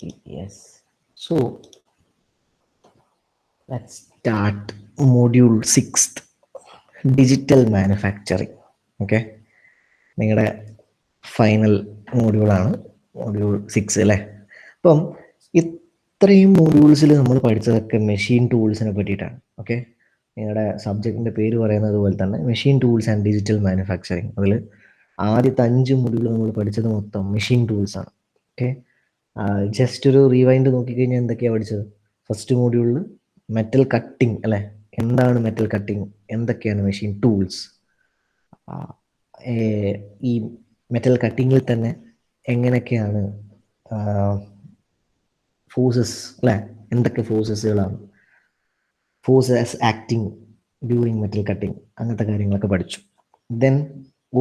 Yes. So let's start module 6th, digital manufacturing. Okay. നിങ്ങളുടെ final മോഡ്യൂളാണ് module 6 അല്ലേ. അപ്പം ഇത്രയും മോഡ്യൂൾസിൽ നമ്മൾ പഠിച്ചതൊക്കെ മെഷീൻ ടൂൾസിനെ പറ്റിയിട്ടാണ്. ഓക്കെ, നിങ്ങളുടെ സബ്ജക്റ്റിൻ്റെ പേര് പറയുന്നത് പോലെ തന്നെ machine tools and digital manufacturing. അതിൽ ആദ്യത്തെ 5 മോഡ്യൂൾ നമ്മൾ പഠിച്ചത് മൊത്തം മെഷീൻ ടൂൾസാണ്. ഓക്കെ, ജസ്റ്റ് ഒരു റീവൈൻഡ് നോക്കിക്കഴിഞ്ഞാൽ എന്തൊക്കെയാണ് പഠിച്ചത്? ഫസ്റ്റ് മോഡ്യൂളിൽ മെറ്റൽ കട്ടിങ് അല്ലേ, എന്താണ് മെറ്റൽ കട്ടിങ്, എന്തൊക്കെയാണ് മെഷീൻ ടൂൾസ്, ഈ മെറ്റൽ കട്ടിങ്ങിൽ തന്നെ എങ്ങനെയൊക്കെയാണ് ഫോഴ്സസ് അല്ലേ, എന്തൊക്കെ ഫോഴ്സസുകളാണ്, forces acting during metal cutting, അങ്ങനത്തെ കാര്യങ്ങളൊക്കെ പഠിച്ചു. ദെൻ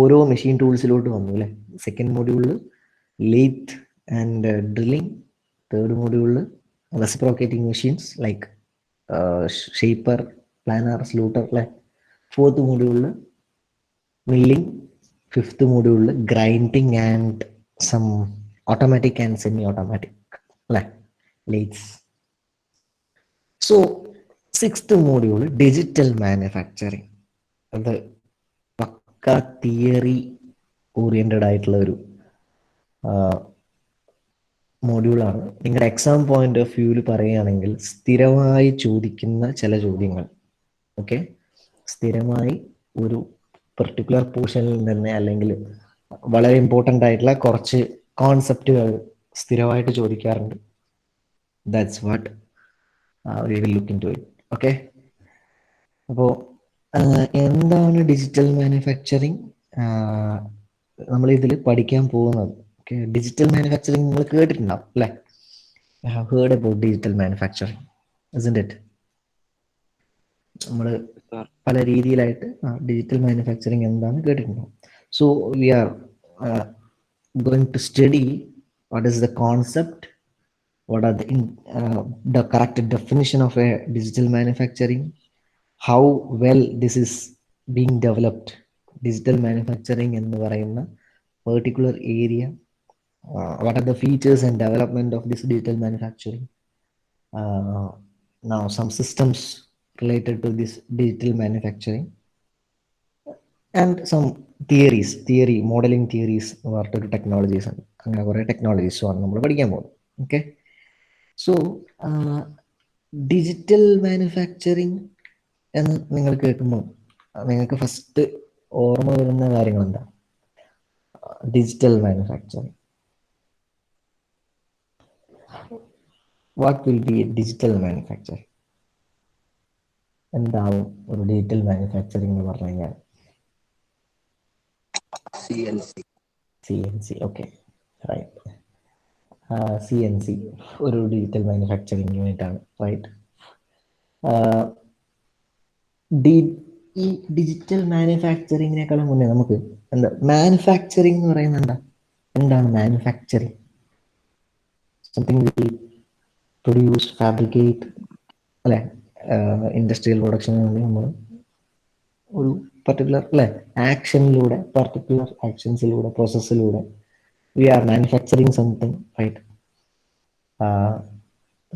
ഓരോ മെഷീൻ ടൂൾസിലോട്ട് വന്നു അല്ലേ. സെക്കൻഡ് മോഡ്യൂളിൽ ലേത്ത് ആൻഡ് ഡ്രില്ലിംഗ്, തേർഡ് മോഡ്യൂളിൽ reciprocating machines like shaper, planer, slotter അല്ലേ. ഫോർത്ത് മോഡ്യൂളിൽ മില്ലിംഗ്, ഫിഫ്ത്ത് മോഡ്യൂളിൽ grinding and some automatic and semi automatic അല്ലേ, lathes. So sixth module digital manufacturing. അത് പക്ക തിയറി ഓറിയൻറ്റഡ് ആയിട്ടുള്ള ഒരു മോഡ്യൂളാണ്. നിങ്ങളുടെ എക്സാം പോയിന്റ് ഓഫ് വ്യൂവിൽ പറയുകയാണെങ്കിൽ സ്ഥിരമായി ചോദിക്കുന്ന ചില ചോദ്യങ്ങൾ. ഓക്കെ, സ്ഥിരമായി ഒരു പെർട്ടിക്കുലർ പോർഷനിൽ നിന്ന് അല്ലെങ്കിൽ വളരെ ഇമ്പോർട്ടൻ്റ് ആയിട്ടുള്ള കുറച്ച് കോൺസെപ്റ്റുകൾ സ്ഥിരമായിട്ട് ചോദിക്കാറുണ്ട്. That's what we will look into it. Okay, അപ്പോൾ എന്താണ് ഡിജിറ്റൽ മാനുഫാക്ചറിങ് നമ്മൾ ഇതിൽ പഠിക്കാൻ പോകുന്നത്? ഓക്കെ, ഡിജിറ്റൽ മാനുഫാക്ചറിങ് നിങ്ങൾ കേട്ടിട്ടുണ്ടാവും അല്ലേ. I have heard about digital manufacturing, isn't it? നമ്മൾ പല രീതിയിലായിട്ട് ഡിജിറ്റൽ മാനുഫാക്ചറിങ് എന്താണ് കേട്ടിട്ടുണ്ടാവും. So we are going to study what is the concept, what are the correct definition of a digital manufacturing, how well this is being developed, digital manufacturing എന്ന് പറയുന്ന particular area, what are the features and development of this digital manufacturing, now some systems related to this digital manufacturing, and some theory modeling theories പറഞ്ഞിട്ടൊരു technologies ഉണ്ട്. അങ്ങനെ കുറേ ടെക്നോളജീസുമാണ് നമ്മൾ പഠിക്കാൻ പോകുന്നത്. Okay, so digital manufacturing എന്ന് നിങ്ങൾ കേൾക്കുമ്പോൾ നിങ്ങൾക്ക് ഫസ്റ്റ് ഓർമ്മ വരുന്ന കാര്യങ്ങൾ എന്താ? Digital manufacturing, what will be digital manufacturing? എന്താവും ഒരു ഡിജിറ്റൽ മാനുഫാക്ചറിങ് എന്ന് പറഞ്ഞു കഴിഞ്ഞാൽ? CNC. Okay, right. CNC ഒരു ഡിജിറ്റൽ മാനുഫാക്ചറിങ് യൂണിറ്റ് ആണ്, റൈറ്റ്. ഈ ഡിജിറ്റൽ മാനുഫാക്ചറിങ്ങിനേക്കാളും മുന്നേ നമുക്ക് എന്താ മാനുഫാക്ചറിങ് എന്ന് പറയുന്നത്? എന്താണ് manufacturing? Something will produce, fabricate അല്ലെ, ഇൻഡസ്ട്രിയൽ പ്രൊഡക്ഷന് വേണ്ടി നമ്മൾ ഒരു പർട്ടിക്കുലർ അല്ലെ ആക്ഷനിലൂടെ, പർട്ടിക്കുലർ ആക്ഷൻസിലൂടെ, പ്രോസസ്സിലൂടെ we are manufacturing something, right.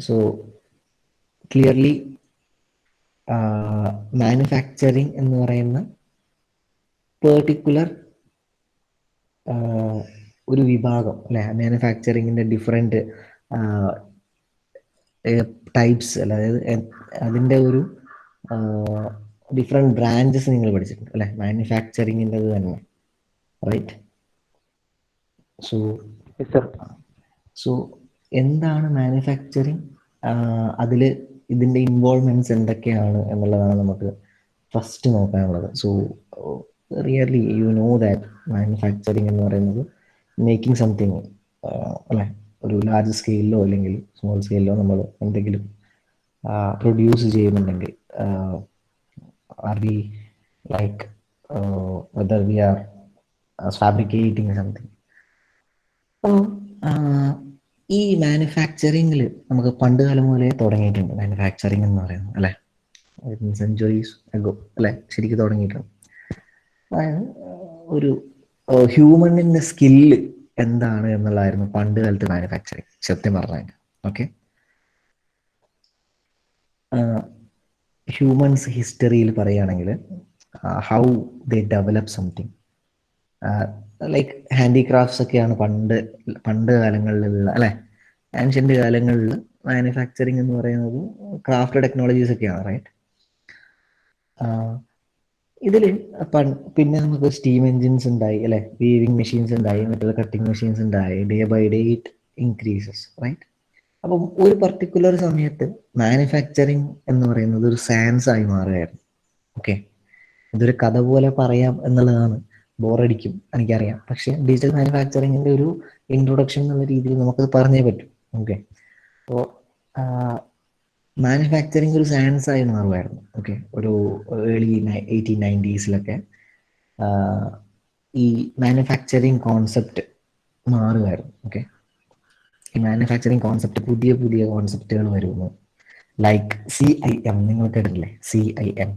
So clearly manufacturing എന്ന് പറയുന്ന പെർട്ടിക്കുലർ ഒരു വിഭാഗം അല്ലെ, മാനുഫാക്ചറിങ്ങിൻ്റെ ഡിഫറെൻറ്റ് ടൈപ്സ് അല്ല, അതായത് അതിൻ്റെ ഒരു ഡിഫറെൻറ്റ് ബ്രാഞ്ചസ് നിങ്ങൾ പഠിച്ചിട്ടുണ്ട് അല്ലെ, മാനുഫാക്ചറിങ്ങിൻ്റെത് തന്നെ, റൈറ്റ്. സോ എന്താണ് മാനുഫാക്ചറിങ്, അതിൽ ഇതിൻ്റെ ഇൻവോൾവ്മെൻറ്റ്സ് എന്തൊക്കെയാണ് എന്നുള്ളതാണ് നമുക്ക് ഫസ്റ്റ് നോക്കാനുള്ളത്. So really you know that manufacturing എന്ന് പറയുന്നത് മേക്കിംഗ് സംതിങ് അല്ലെ, ഒരു ലാർജ് സ്കെയിലിലോ അല്ലെങ്കിൽ സ്മോൾ സ്കെയിലിലോ നമ്മൾ എന്തെങ്കിലും പ്രൊഡ്യൂസ് ചെയ്യുന്നുണ്ടെങ്കിൽ, are we like whether we are fabricating something. അപ്പോൾ ഈ മാനുഫാക്ചറിങ്ങിൽ നമുക്ക് പണ്ട് കാലം മുതലേ തുടങ്ങിയിട്ടുണ്ട് മാനുഫാക്ചറിങ് എന്ന് പറയുന്നത് അല്ലേ, സെഞ്ച്വറീസ് അഗോ അല്ലേ, ശരിക്കും തുടങ്ങിയിട്ടുണ്ട്. അതായത് ഒരു ഹ്യൂമണിൻ്റെ സ്കില്ല് എന്താണ് എന്നുള്ളതായിരുന്നു പണ്ട് കാലത്ത് മാനുഫാക്ചറിങ് സത്യം പറഞ്ഞാൽ. ഓക്കെ, ഹ്യൂമൻസ് ഹിസ്റ്ററിയിൽ പറയുകയാണെങ്കിൽ how they develop something, like handicrafts ഒക്കെയാണ് പണ്ട് കാലങ്ങളിലുള്ള അല്ലെ, ആൻഷ്യന്റ് കാലങ്ങളിൽ മാനുഫാക്ചറിങ് എന്ന് പറയുന്നത് ക്രാഫ്റ്റ് ടെക്നോളജീസ് ഒക്കെയാണ്, റൈറ്റ്. ഇതിൽ പിന്നെ നമുക്ക് സ്റ്റീം എൻജിൻസ് ഉണ്ടായി അല്ലെ, വീവിങ് മെഷീൻസ് ഉണ്ടായി, മറ്റുള്ള കട്ടിങ് മെഷീൻസ് ഉണ്ടായി. Day by day it increases, right. അപ്പം ഒരു പർട്ടിക്കുലർ സമയത്ത് മാനുഫാക്ചറിങ് എന്ന് പറയുന്നത് ഒരു സയൻസ് ആയി മാറുകയായിരുന്നു. ഓക്കെ, ഇതൊരു കഥ പോലെ പറയാം എന്നുള്ളതാണ്, ബോറടിക്കും എനിക്കറിയാം, പക്ഷെ ഡിജിറ്റൽ മാനുഫാക്ചറിങ്ങിന്റെ ഒരു ഇൻട്രൊഡക്ഷൻ എന്നുള്ള രീതിയിൽ നമുക്കത് പറഞ്ഞേ പറ്റും. ഓക്കെ, അപ്പോൾ മാനുഫാക്ചറിങ് ഒരു സയൻസ് ആയി മാറുമായിരുന്നു. ഓക്കെ, ഒരു ഏർലി 1890s ഈ മാനുഫാക്ചറിങ് കോൺസെപ്റ്റ് മാറുമായിരുന്നു. ഓക്കെ, ഈ മാനുഫാക്ചറിങ് കോൺസെപ്റ്റ് പുതിയ പുതിയ കോൺസെപ്റ്റുകൾ വരുന്നു. ലൈക്ക് CIM, നിങ്ങൾ കേട്ടിട്ടില്ലേ? CIM,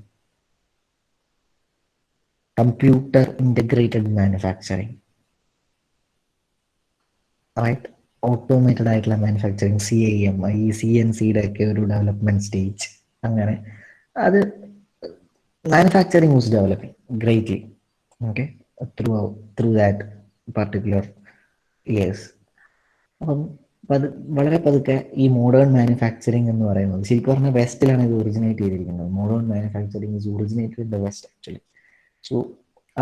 computer integrated manufacturing, right. Automated ആയിട്ടുള്ള മാനുഫാക്ചറിങ്, CIM, ഈ CNCയുടെ ഒക്കെ ഒരു ഡെവലപ്മെന്റ് സ്റ്റേജ്. അങ്ങനെ അത് manufacturing was developing greatly. Okay, through that particular years. അപ്പം വളരെ പതുക്കെ ഈ മോഡേൺ മാനുഫാക്ചറിങ് എന്ന് പറയുന്നത്, ശരിക്കും പറഞ്ഞാൽ വെസ്റ്റിലാണ് ഇത് ഒറിജിനേറ്റ് ചെയ്തിരിക്കുന്നത്. Modern manufacturing is originated in the west actually. So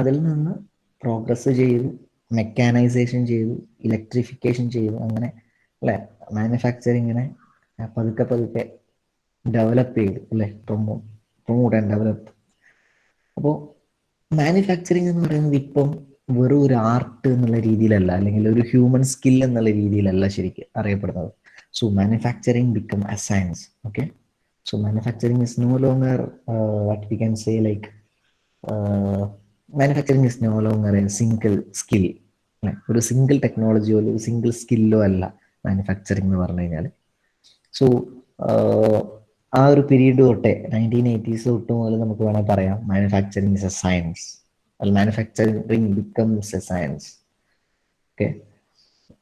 അതിൽ നിന്ന് പ്രോഗ്രസ് ചെയ്തു, മെക്കാനൈസേഷൻ ചെയ്തു, ഇലക്ട്രിഫിക്കേഷൻ ചെയ്തു, അങ്ങനെ അല്ലെ മാനുഫാക്ചറിങ്ങിനെ പതുക്കെ പതുക്കെ ഡെവലപ്പ് ചെയ്തു അല്ലെ, പ്രൊമോട്ട് ആൻഡ് ഡെവലപ്പ്. അപ്പോൾ മാനുഫാക്ചറിങ് എന്ന് പറയുന്നത് ഇപ്പം വെറും ഒരു ആർട്ട് എന്നുള്ള രീതിയിലല്ല, അല്ലെങ്കിൽ ഒരു ഹ്യൂമൻ സ്കിൽ എന്നുള്ള രീതിയിലല്ല ശരിക്കും അറിയപ്പെടുന്നത്. So manufacturing become a science. Okay, so manufacturing is no longer what we can say like manufacturing is no longer a single skill, ഒരു സിംഗിൾ ടെക്നോളജിയോ ഒരു സിംഗിൾ സ്കില്ലോ അല്ല മാനുഫാക്ചറിങ് എന്ന് പറഞ്ഞു കഴിഞ്ഞാൽ. സോ ആ ഒരു പീരീഡ് തൊട്ടേ 1980s തൊട്ട് മുതൽ നമുക്ക് വേണമെങ്കിൽ പറയാം manufacturing is A science, manufacturing becomes A science. Okay,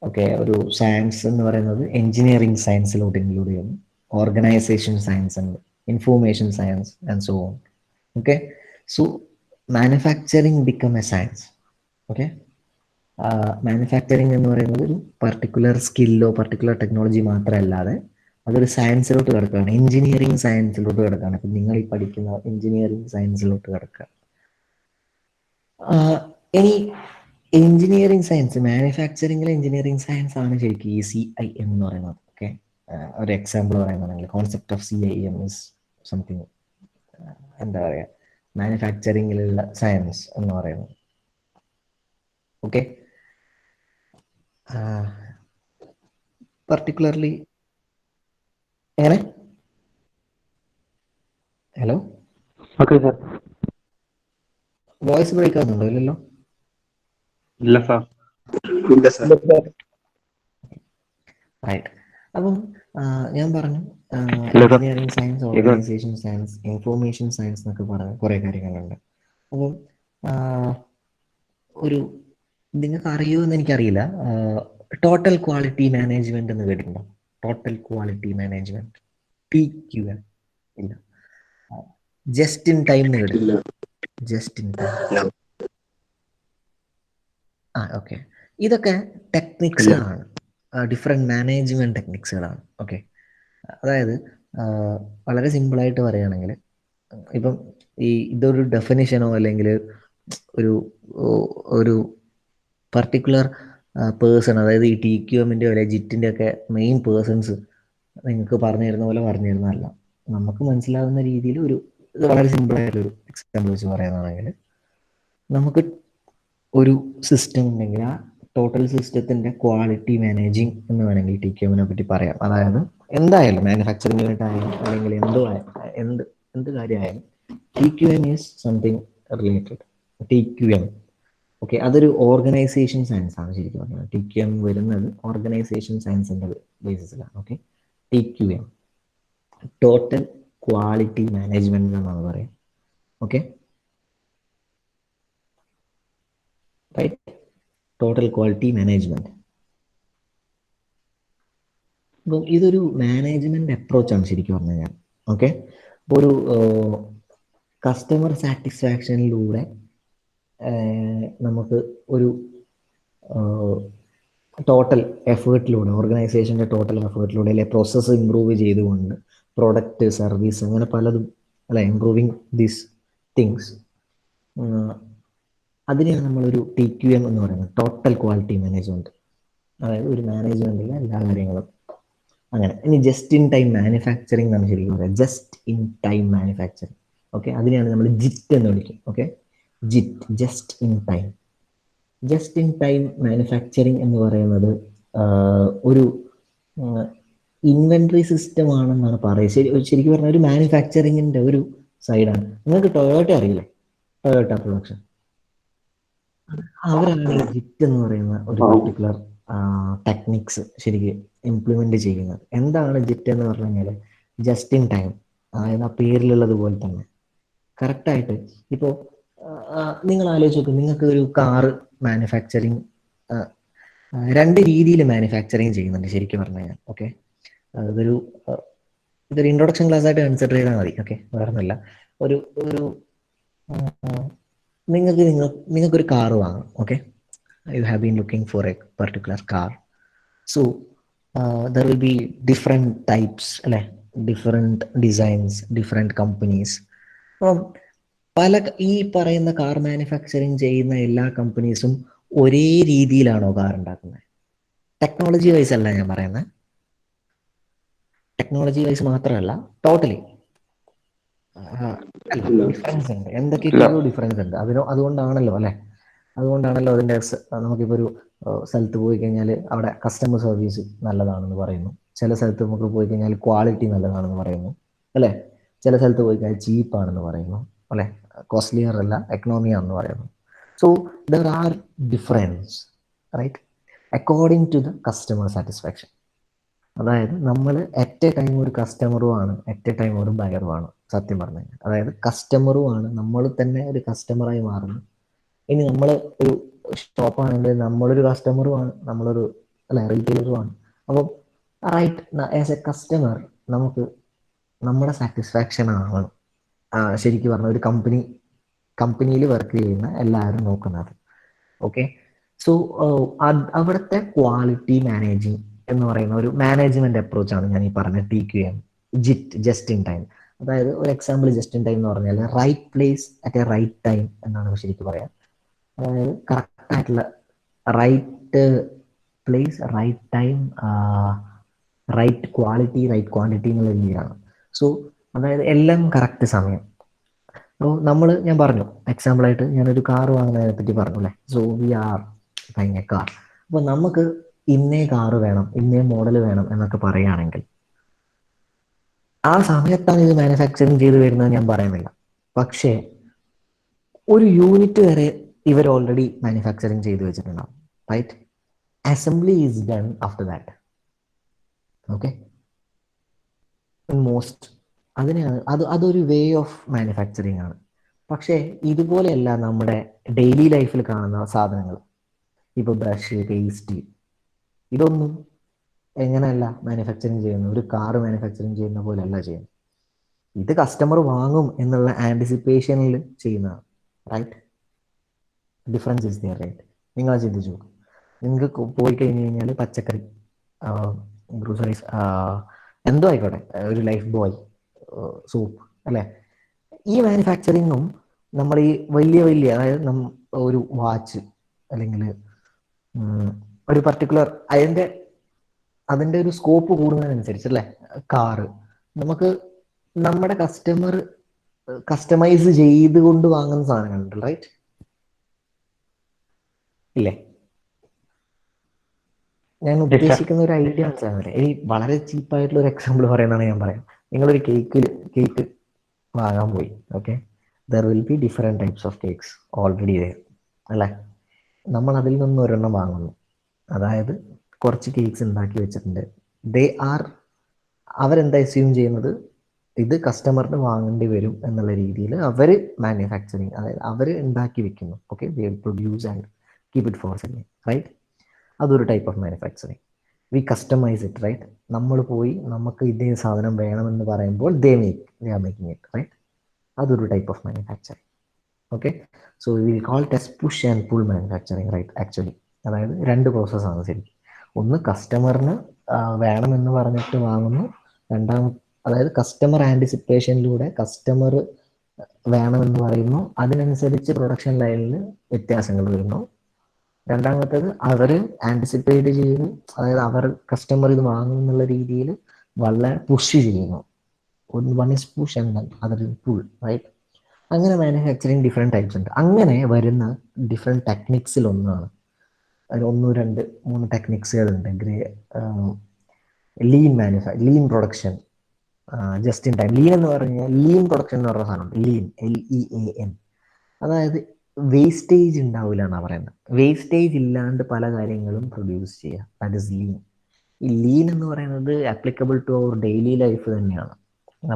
okay, ഒരു സയൻസ് എന്ന് പറയുന്നത് എഞ്ചിനീയറിംഗ് സയൻസിലോട്ട് ഇൻക്ലൂഡ് ചെയ്യുന്നു, ഓർഗനൈസേഷൻ സയൻസ് ഉണ്ട്, information science and so on. Okay, so manufacturing become a science. Okay, manufacturing എന്ന് പറയുന്നത് ഒരു പർട്ടിക്കുലർ സ്കില്ലോ പർട്ടിക്കുലർ ടെക്നോളജി മാത്രമല്ലാതെ അതൊരു സയൻസിലോട്ട് കിടക്കുകയാണ്, എഞ്ചിനീയറിംഗ് സയൻസിലോട്ട് കിടക്കുകയാണ്. ഇപ്പം നിങ്ങൾ ഈ പഠിക്കുന്ന എഞ്ചിനീയറിംഗ് സയൻസിലോട്ട് കിടക്കുക. ഇനി എഞ്ചിനീയറിംഗ് സയൻസ്, മാനുഫാക്ചറിംഗിലെ എഞ്ചിനീയറിംഗ് സയൻസ് ആണ് ശരിക്കും ഈ CIM എന്ന് പറയുന്നത്. ഓക്കെ, ഒരു എക്സാമ്പിൾ പറയുകയാണെങ്കിൽ concept of CIM is something, എന്താ പറയുക, മാനുഫാക്ചറിംഗിലുള്ള സയൻസ് എന്ന് പറയുന്നത്. ഓക്കെ, പർട്ടിക്കുലർലി എങ്ങനെ? Hello, okay sir. Voice break ആവുന്നുണ്ടോ? ഇല്ലല്ലോ. ഇല്ല സാർ. റൈറ്റ്. അപ്പം ഞാൻ പറഞ്ഞു ഇല്ല sir. Engineering science, organisation science, information science എന്നൊക്കെ പറഞ്ഞ കുറേ കാര്യങ്ങളുണ്ട്. അപ്പം ഒരു നിങ്ങൾക്ക് അറിയുമോ എന്ന് എനിക്കറിയില്ല, ടോട്ടൽ ക്വാളിറ്റി മാനേജ്മെന്റ് എന്ന് കേട്ടിട്ടുണ്ടോ? Total quality management, TQM. ഇല്ല. ജസ്റ്റ് ഇൻ ടൈം എന്ന് കേട്ടിട്ടില്ല? Just in time. ഓക്കെ, ഇതൊക്കെ ടെക്നിക്സുകളാണ്, ഡിഫറെൻറ്റ് മാനേജ്മെന്റ് ടെക്നിക്സുകളാണ്. ഓക്കെ, അതായത് വളരെ സിമ്പിളായിട്ട് പറയുകയാണെങ്കിൽ ഇപ്പം ഇതൊരു ഡെഫിനിഷനോ അല്ലെങ്കിൽ ഒരു പർട്ടിക്കുലർ പേഴ്സൺ, അതായത് ഈ TQMൻ്റെ അല്ലെ ജിറ്റിൻ്റെ ഒക്കെ മെയിൻ പേഴ്സൺസ് നിങ്ങൾക്ക് പറഞ്ഞു തരുന്ന പോലെ പറഞ്ഞു തരുന്നതല്ല. നമുക്ക് മനസ്സിലാവുന്ന രീതിയിൽ ഇത് വളരെ സിമ്പിളായിട്ടൊരു എക്സാമ്പിൾ വെച്ച് പറയുന്നതാണെങ്കിൽ, നമുക്ക് ഒരു സിസ്റ്റം ഉണ്ടെങ്കിൽ ആ ടോട്ടൽ സിസ്റ്റത്തിൻ്റെ ക്വാളിറ്റി മാനേജിങ് എന്ന് വേണമെങ്കിൽ TQMനെ പറ്റി പറയാം. അതായത് എന്തായാലും മാനുഫാക്ചറിങ്ങിനായിട്ടായാലും അല്ലെങ്കിൽ എന്ത് കാര്യമായാലും TQM is something related. TQM, okay, അതൊരു ഓർഗനൈസേഷൻ സയൻസ് ആണ് ശരിക്കും പറഞ്ഞത്. TQM വരുന്നത് ഓർഗനൈസേഷൻ സയൻസിൻ്റെ ബേസിസിലാണ്. Okay, TQM total quality management എന്നാണ് പറയാം. Okay, right, total quality management. അപ്പം ഇതൊരു മാനേജ്മെന്റ് അപ്രോച്ചാണ് ശരിക്കും പറഞ്ഞു കഴിഞ്ഞാൽ. ഓക്കെ, അപ്പോൾ ഒരു കസ്റ്റമർ സാറ്റിസ്ഫാക്ഷനിലൂടെ നമുക്ക് ഒരു ടോട്ടൽ എഫേർട്ടിലൂടെ, ഓർഗനൈസേഷൻ്റെ ടോട്ടൽ എഫേർട്ടിലൂടെ, അല്ലെ പ്രോസസ്സ് ഇമ്പ്രൂവ് ചെയ്തുകൊണ്ട് പ്രോഡക്റ്റ്, സർവീസ്, അങ്ങനെ പലതും, അല്ലെ, ഇമ്പ്രൂവിങ് ദീസ് തിങ്സ്, അതിനെയാണ് നമ്മളൊരു TQM എന്ന് പറയുന്നത്, ടോട്ടൽ ക്വാളിറ്റി മാനേജ്മെന്റ്. അതായത് ഒരു മാനേജ്മെന്റിലെ എല്ലാ കാര്യങ്ങളും അങ്ങനെ. ഇനി ജസ്റ്റ് ഇൻ ടൈം മാനുഫാക്ചറിങ് എന്നാണ് ശരിക്കും പറയുക, just in time manufacturing. Okay, അതിനെയാണ് നമ്മൾ ജിറ്റ് എന്ന് വിളിക്കും. Okay, JIT, just in time. Just in time manufacturing എന്ന് പറയുന്നത് ഒരു ഇൻവെന്ററി സിസ്റ്റം ആണെന്നാണ് പറയുക. ശരിക്കും പറഞ്ഞാൽ ഒരു മാനുഫാക്ചറിങ്ങിന്റെ ഒരു സൈഡാണ്. നിങ്ങൾക്ക് ടൊയോട്ട അറിയില്ലേ? ടൊയോട്ട പ്രൊഡക്ഷൻ, അവരാണ് ഈ ജിറ്റ് എന്ന് പറയുന്ന ഒരു പർട്ടിക്കുലർ ടെക്നിക്സ് ശരിക്കും ഇംപ്ലിമെന്റ് ചെയ്യുന്നത്. എന്താണ് ജിറ്റ് എന്ന് പറഞ്ഞു കഴിഞ്ഞാൽ ജസ്റ്റ് ഇൻ ടൈം, അതായത് ആ പേരിലുള്ളത് പോലെ തന്നെ കറക്റ്റായിട്ട്. ഇപ്പോൾ നിങ്ങൾ ആലോചിച്ച് നോക്കും, നിങ്ങൾക്ക് ഒരു കാറ് മാനുഫാക്ചറിങ് രണ്ട് രീതിയിൽ മാനുഫാക്ചറിങ് ചെയ്യുന്നുണ്ട് ശരിക്കും പറഞ്ഞു കഴിഞ്ഞാൽ. ഓക്കെ, ഇതൊരു ഇൻട്രൊഡക്ഷൻ ക്ലാസ് ആയിട്ട് കൺസിഡർ ചെയ്താൽ മതി. ഓക്കെ, വേറൊന്നുമില്ല. ഒരു നിങ്ങൾക്കൊരു കാറ് വാങ്ങാം. Okay, you have been looking for A particular car. So there will be different types, അല്ലെ, ഡിഫറെൻറ്റ് ഡിസൈൻസ്, ഡിഫറെൻറ്റ് കമ്പനീസ്. അപ്പം ഈ പറയുന്ന കാർ മാനുഫാക്ചറിങ് ചെയ്യുന്ന എല്ലാ കമ്പനീസും ഒരേ രീതിയിലാണോ കാർ ഉണ്ടാക്കുന്നത്? ടെക്നോളജി വൈസ് അല്ല ഞാൻ പറയുന്നത്, ടെക്നോളജി വൈസ് മാത്രമല്ല, ടോട്ടലി അല്ല, ഡിഫറൻസ് ഉണ്ട്. എന്തൊക്കെയോ ഡിഫറൻസ് ഉണ്ട്. അതുകൊണ്ടാണല്ലോ അതിൻ്റെ നമുക്കിപ്പോൾ ഒരു സ്ഥലത്ത് പോയി കഴിഞ്ഞാൽ അവിടെ കസ്റ്റമർ സർവീസ് നല്ലതാണെന്ന് പറയുന്നു, ചില സ്ഥലത്ത് നമുക്ക് പോയി കഴിഞ്ഞാൽ ക്വാളിറ്റി നല്ലതാണെന്ന് പറയുന്നു, അല്ലേ, ചില സ്ഥലത്ത് പോയി കഴിഞ്ഞാൽ ചീപ്പാണെന്ന് പറയുന്നു, അല്ലെ, കോസ്റ്റ്ലിയർ അല്ല, എക്കണോമി ആണെന്ന് പറയുന്നു. So there are difference, right, according to the customer satisfaction. അതായത് നമ്മൾ അറ്റ് എ ടൈം ഒരു കസ്റ്റമറുമാണ്, അറ്റ് എ ടൈം ഒരു ബയറുമാണ് സത്യം പറഞ്ഞു കഴിഞ്ഞാൽ. അതായത് കസ്റ്റമറുമാണ്, നമ്മൾ തന്നെ ഒരു കസ്റ്റമറായി മാറുന്നു. ഇനി നമ്മൾ ഒരു ഷോപ്പാണെങ്കിൽ നമ്മളൊരു കസ്റ്റമറുമാണ്, നമ്മളൊരു, അല്ല, റീറ്റെയിലറുമാണ്. അപ്പം റൈറ്റ്, ആസ് എ കസ്റ്റമർ നമുക്ക് നമ്മുടെ സാറ്റിസ്ഫാക്ഷൻ ആണ് ശരിക്കും പറഞ്ഞ ഒരു കമ്പനിയിൽ വർക്ക് ചെയ്യുന്ന എല്ലാവരും നോക്കുന്നത്. ഓക്കെ, സോ അവിടുത്തെ ക്വാളിറ്റി മാനേജിങ് എന്ന് പറയുന്ന ഒരു മാനേജ്മെന്റ് അപ്രോച്ചാണ് ഞാൻ ഈ പറഞ്ഞ TQM, JIT, just in time. അതായത് ഒരു എക്സാമ്പിൾ ജസ്റ്റ് ഇൻ ടൈം എന്ന് പറഞ്ഞാൽ right place at a right time എന്നാണ് ശരിക്കും പറയാം. അതായത് കറക്റ്റ് ആയിട്ടുള്ള right place, right time, right quality, right quantity എന്നുള്ള രീതിയിലാണ്. സോ അതായത് എല്ലാം കറക്റ്റ് സമയം. അപ്പോൾ ഞാൻ പറഞ്ഞു എക്സാമ്പിളായിട്ട് ഞാനൊരു കാർ വാങ്ങുന്നതിനെ പറ്റി പറഞ്ഞു, അല്ലേ. So we R buying A car. അപ്പോൾ നമുക്ക് ഇന്നേ കാറ് വേണം, ഇന്നേ മോഡൽ വേണം എന്നൊക്കെ പറയുകയാണെങ്കിൽ ആ സമയത്താണ് ഇത് മാനുഫാക്ചറിങ് ചെയ്ത് വരുന്നത് ഞാൻ പറയുന്നില്ല. പക്ഷേ ഒരു യൂണിറ്റ് വരെ ഇവർ ഓൾറെഡി മാനുഫാക്ചറിങ് ചെയ്ത് വെച്ചിട്ടുണ്ടാവും, right. Assembly is done after that. Okay, most അതിനെയാണ് അതൊരു വേ ഓഫ് മാനുഫാക്ചറിങ് ആണ്. പക്ഷേ ഇതുപോലെയല്ല നമ്മുടെ ഡെയിലി ലൈഫിൽ കാണുന്ന സാധനങ്ങൾ. ഇപ്പോൾ ബ്രഷ്, പേസ്റ്റ്, ഇതൊന്നും എങ്ങനെയല്ല മാനുഫാക്ചറിങ് ചെയ്യുന്നത്, ഒരു കാറ് മാനുഫാക്ചറിങ് ചെയ്യുന്ന പോലെയല്ല ചെയ്യുന്നത്. ഇത് കസ്റ്റമർ വാങ്ങും എന്നുള്ള ആൻറ്റിസിപ്പേഷനിൽ ചെയ്യുന്നതാണ്, right. Difference is there, right. നിങ്ങൾ ചിന്തിച്ചു നോക്കും, നിങ്ങൾക്ക് പോയി കഴിഞ്ഞ് കഴിഞ്ഞാൽ പച്ചക്കറി, ഗ്രോസറീസ്, എന്തോ ആയിക്കോട്ടെ, ഒരു ലൈഫ് ബോയ്, സോപ്പ്, അല്ലേ, ഈ മാനുഫാക്ചറിങ്ങും നമ്മൾ ഈ വലിയ അതായത് ഒരു വാച്ച് അല്ലെങ്കിൽ ഒരു പർട്ടിക്കുലർ അതിൻ്റെ ഒരു സ്കോപ്പ് കൂടുന്നതിനനുസരിച്ച്, അല്ലേ, കാറ് നമുക്ക് നമ്മുടെ കസ്റ്റമൈസ് ചെയ്തുകൊണ്ട് വാങ്ങുന്ന സാധനങ്ങളുണ്ട്, റൈറ്റ്, ഇല്ലേ. ഞാൻ ഉദ്ദേശിക്കുന്ന ഒരു ഐഡിയ മനസ്സിലാകുന്നില്ല. ഇനി വളരെ ചീപ്പായിട്ടുള്ള ഒരു എക്സാമ്പിൾ പറയുന്നതാണ് ഞാൻ പറയാം. നിങ്ങളൊരു കേക്ക് വാങ്ങാൻ പോയി. Okay, there will be different types of cakes already there, അല്ലേ. നമ്മൾ അതിൽ നിന്ന് ഒരെണ്ണം വാങ്ങുന്നു. അതായത് കുറച്ച് കേക്ക്സ് ഉണ്ടാക്കി വെച്ചിട്ടുണ്ട്. അവരെന്താ അസ്യൂം ചെയ്യുന്നത്, ഇത് കസ്റ്റമറിന് വാങ്ങേണ്ടി വരും എന്നുള്ള രീതിയിൽ അവർ മാനുഫാക്ചറിങ്, അതായത് അവർ ഉണ്ടാക്കി വെക്കുന്നു. Okay, they produce and keep it for selling, right. അതൊരു type of manufacturing. We customise it, right? നമ്മൾ പോയി നമുക്ക് ഇതേ സാധനം വേണമെന്ന് പറയുമ്പോൾ they are making it, right? അതൊരു type of manufacturing. Okay, so we will call test push and pull manufacturing, right? Actually അതായത് രണ്ട് പ്രോസസ്സാണ് ശരിക്കും. ഒന്ന് കസ്റ്റമറിന് വേണമെന്ന് പറഞ്ഞിട്ട് വാങ്ങുന്നു, അതായത് കസ്റ്റമർ ആൻറ്റിസിപ്പേഷനിലൂടെ കസ്റ്റമർ വേണമെന്ന് പറയുന്നു, അതിനനുസരിച്ച് പ്രൊഡക്ഷൻ ലൈനിൽ വ്യത്യാസങ്ങൾ വരുന്നു. രണ്ടാമത്തേത് അവർ ആൻറ്റിസിപ്പേറ്റ് ചെയ്ത്, അതായത് കസ്റ്റമർ ഇത് വാങ്ങും എന്നുള്ള രീതിയിൽ വളരെ പുഷ് ചെയ്യുന്നു. One is push and other is pull, right? അങ്ങനെ മാനുഫാക്ചറിങ് ഡിഫറെൻറ്റ് ടൈപ്സ് ഉണ്ട്. അങ്ങനെ വരുന്ന ഡിഫറെൻറ്റ് ടെക്നിക്സിൽ ഒന്നാണ്, അതിൽ 1, 2, 3 ടെക്നിക്സുകളുണ്ട്. Lean production, just in time. Lean എന്ന് പറഞ്ഞാൽ ലീൻ പ്രൊഡക്ഷൻ എന്ന് പറഞ്ഞ സാധനം, ലീൻ, LEAN. അതായത് വേസ്റ്റേജ് ഉണ്ടാവില്ല എന്നാണ് പറയുന്നത്. വേസ്റ്റേജ് ഇല്ലാണ്ട് പല കാര്യങ്ങളും പ്രൊഡ്യൂസ് ചെയ്യുക, ദാറ്റ് ഇസ് ലീൻ. ഈ ലീൻ എന്ന് പറയുന്നത് applicable to our daily life തന്നെയാണ്.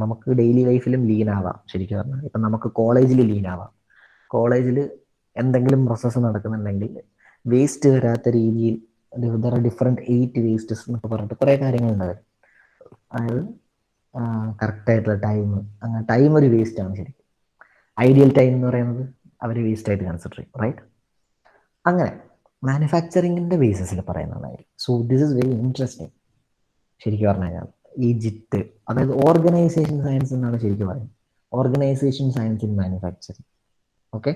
നമുക്ക് ഡെയിലി ലൈഫിലും ലീൻ ആവാം ശരിക്കും പറഞ്ഞാൽ. ഇപ്പം നമുക്ക് കോളേജിൽ ലീൻ ആവാം. കോളേജിൽ എന്തെങ്കിലും പ്രോസസ്സ് നടക്കുന്നുണ്ടെങ്കിൽ വേസ്റ്റ് വരാത്ത രീതിയിൽ ഡിഫറെൻറ്റ് 8 വേസ്റ്റസ് എന്നൊക്കെ പറഞ്ഞിട്ട് കുറേ കാര്യങ്ങളുണ്ടാവും. അതായത് കറക്റ്റായിട്ടുള്ള ടൈം, അങ്ങനെ ടൈം ഒരു വേസ്റ്റാണ് ശരിക്കും. ഐഡിയൽ ടൈം എന്ന് പറയുന്നത് അവർ വേസ്റ്റായിട്ട് കൺസിഡർ ചെയ്യും, റൈറ്റ്? അങ്ങനെ മാനുഫാക്ചറിങ്ങിൻ്റെ ബേസിസിൽ പറയുന്നതായിരിക്കും. So this is very interesting ശരിക്കും പറഞ്ഞു കഴിഞ്ഞാൽ. ഈ ജിറ്റ്, അതായത് ഓർഗനൈസേഷൻ സയൻസ് എന്നാണ് ശരിക്കും പറയുന്നത്. Organisation science in manufacturing. Okay,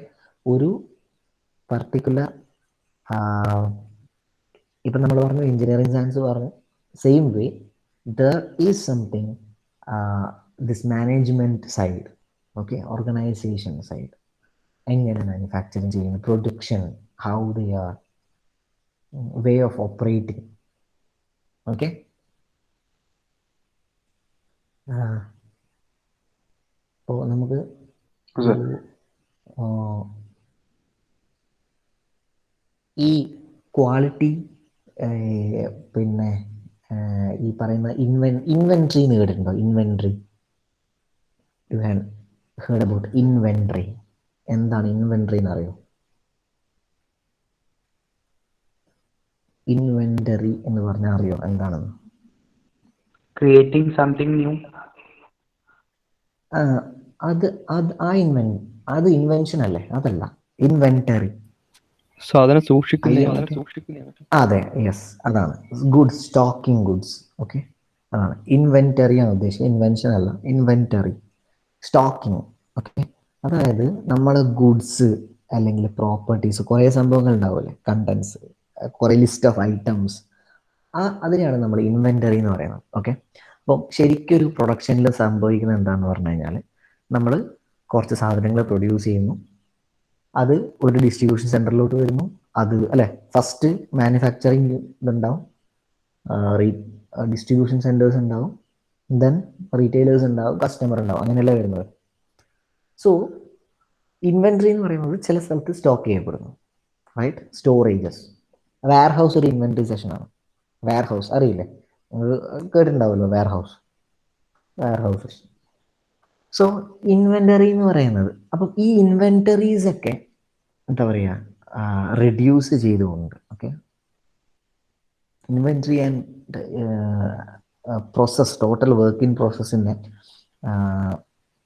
ഒരു പർട്ടിക്കുലർ ഇപ്പം നമ്മൾ പറഞ്ഞു എഞ്ചിനീയറിംഗ് സയൻസ് പറഞ്ഞു, same way there is something this management side, okay, organisation side. എങ്ങനെ മാനുഫാക്ചറിങ് ചെയ്യുന്നു, production, how they are, way of operating. Okay, അപ്പോൾ നമുക്ക് ഈ ക്വാളിറ്റി, പിന്നെ ഈ പറയുന്ന ഇൻവെൻട്രി കേട്ടിട്ടുണ്ടോ? Inventory, you have heard about inventory. എന്താണ് ഇൻവെൻട്രി എന്ന് അറിയോ? ഇൻവെന്ററി എന്ന് പറഞ്ഞാൽ അറിയോ എന്താണെന്ന്? Creating something new. അത് ഇൻവെൻഷൻ അല്ലേ? അതല്ല, ഇൻവെന്ററി. സാധനം സൂക്ഷിക്കുന്ന. അതെ, യെസ്, അതാണ് ഗുഡ്സ്, സ്റ്റോക്കിംഗ് ഗുഡ്സ്. ഓക്കെ, അതാണ് ഇൻവെന്ററി ആണ് ഉദ്ദേശിച്ചത്, ഇൻവെൻഷൻ അല്ല. Inventory, stocking. ഓക്കെ, അതായത് നമ്മൾ ഗുഡ്സ് അല്ലെങ്കിൽ പ്രോപ്പർട്ടീസ്, കുറേ സംഭവങ്ങൾ ഉണ്ടാവില്ലേ, കണ്ടൻസ്, കുറേ ലിസ്റ്റ് ഓഫ് ഐറ്റംസ്, അതിനെയാണ് നമ്മൾ ഇൻവെന്ററി എന്ന് പറയുന്നത്. ഓക്കെ, അപ്പം ശരിക്കൊരു പ്രൊഡക്ഷനിൽ സംഭവിക്കുന്നത് എന്താണെന്ന് പറഞ്ഞു കഴിഞ്ഞാൽ, നമ്മൾ കുറച്ച് സാധനങ്ങൾ പ്രൊഡ്യൂസ് ചെയ്യുന്നു, അത് ഒരു ഡിസ്ട്രിബ്യൂഷൻ സെൻറ്ററിലോട്ട് വരുന്നു. അത് അല്ലേ, ഫസ്റ്റ് മാനുഫാക്ചറിങ് ഇതുണ്ടാവും, ഡിസ്ട്രിബ്യൂഷൻ സെൻറ്റേഴ്സ് ഉണ്ടാവും, ദെൻ റീറ്റെയിലേഴ്സ് ഉണ്ടാവും, കസ്റ്റമർ ഉണ്ടാവും, അങ്ങനെയല്ല വരുന്നത്. സോ ഇൻവെന്ററി എന്ന് പറയുന്നത് ചില സ്ഥലത്ത് സ്റ്റോക്ക് ചെയ്യപ്പെടുന്നു, റൈറ്റ്? സ്റ്റോറേജസ്. വെയർ ഹൗസ് ഒരു ഇൻവെന്ററി സെഷനാണ്. വെയർ ഹൗസ് അറിയില്ലേ? നിങ്ങൾ കേട്ടിട്ടുണ്ടാവുമല്ലോ, വെയർ ഹൗസ്. സോ ഇൻവെന്ററി എന്ന് പറയുന്നത്, അപ്പം ഈ ഇൻവെന്ററീസ് ഒക്കെ എന്താ പറയുക, റിഡ്യൂസ് ചെയ്തുകൊണ്ട്, okay, inventory and process, total work in പ്രോസസ്സിനെ